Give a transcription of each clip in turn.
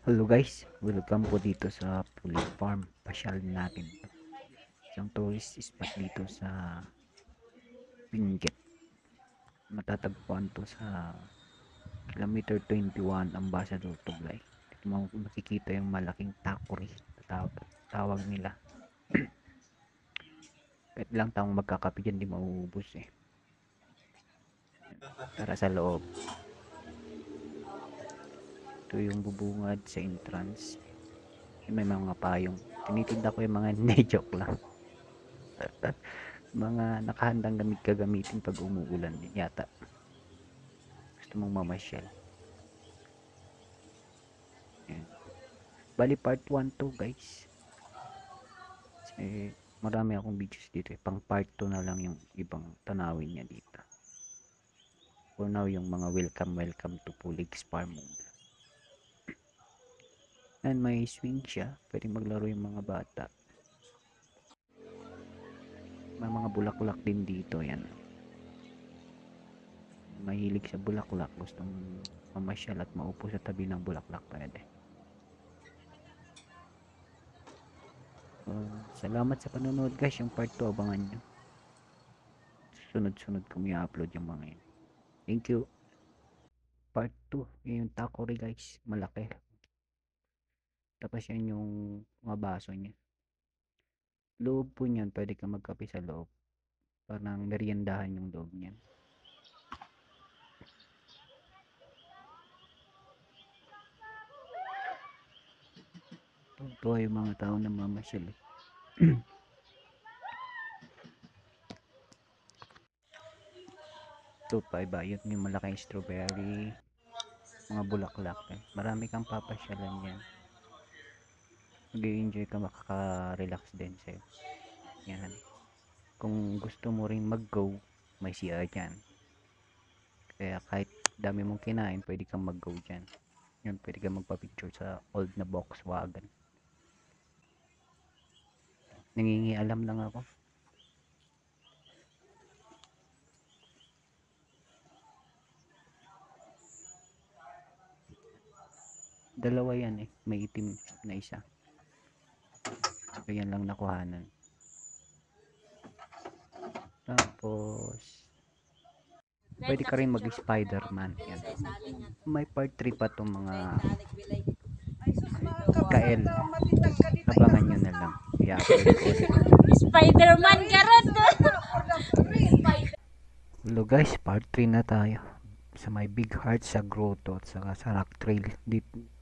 Hello guys, welcome po dito sa Puli Farm. Pasyal natin to. Isang tourist spot dito sa Benguet. Matatagpuan to sa kilometer 21 Ambassador Tublay. Dito mo makikita yung malaking takuri na tawag nila. Kahit lang taong magkakape dyan, di mauubos eh. Tara sa loob. Ito yung bubungad sa entrance. May mga payong. Tinitinda ko yung mga hindi, joke lang. Mga nakahandang gagamitin pag umuulan din yata. Gusto mong mamasyal. Ayan. Bali part 1 to guys. Kasi marami akong videos dito eh. Pang part 2 na lang yung ibang tanawin niya dito. For now yung mga welcome to Pulig's Farm muna. And may swing siya. Pwede maglaro yung mga bata. May mga bulaklak din dito. Yan. Mahilig sa bulaklak. Gustong mamasyal at maupo sa tabi ng bulaklak. Pwede. Salamat sa panonood guys. Yung part 2 abangan nyo. Sunod-sunod kong i-upload yung mga yun. Thank you. Part 2. Yung takori guys. Malaki. Tapos yan yung mga baso niya. Loob po niyan. Pwede ka magkape sa loob. Parang meriendahan yung loob niyan. Tuwa yung mga tao na mamasyal eh. Ito pa iba. Yun yung malaking strawberry. Mga bulaklak eh. Marami kang papasyalan yan. Mag-enjoy ka, makaka-relax din sa'yo. Yan. Kung gusto mo rin mag-go, may CR dyan. Kaya kahit dami mong kinain, pwede kang mag-go dyan. Yun, pwede kang magpa-picture sa old na Volkswagen. Nangingialam lang ako. Dalawa yan eh. May itim na isa. So yan lang nakuhanan. Tapos pwede ka rin mag-Spider-Man. Yan. May part 3 pa itong mga kael. Abangan nyo na lang. I-upload ko ulit. Spider-Man karot. Hello guys, part 3 na tayo. Sa may Big Heart sa grotto at saka sa rock trail. Dito.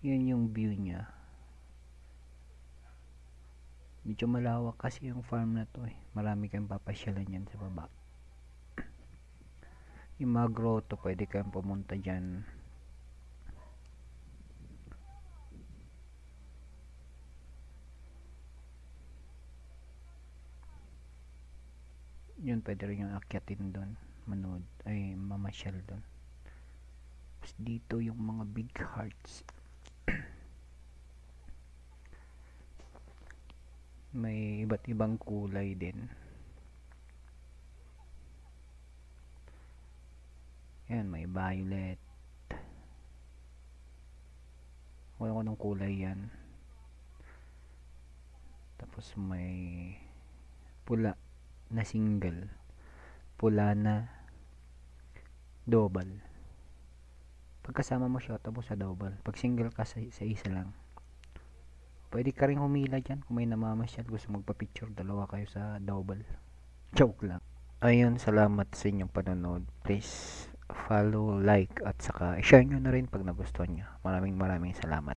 Yan yung view niya. Medyo malawak kasi yung farm na to eh. Marami kayong papasyalan yan sa baba. Yung mga grotto, pwede kayong pumunta dyan. Yun, pwede rin yung akyatin doon. Manood, ay mamasyal doon. Tapos dito yung mga big hearts. May iba't ibang kulay din. Yan, may violet. Wala ko ng kulay yan. Tapos may pula na single. Pula na double. Pagkasama mo siya, tapos sa double. Pag single ka sa isa lang. Pwede ka rin humila dyan kung may namamasyal. Gusto magpa-picture, dalawa kayo sa double. Joke lang. Ayun, salamat sa inyong panonood. Please follow, like, at saka share nyo na rin pag nagustuhan nyo. Maraming salamat.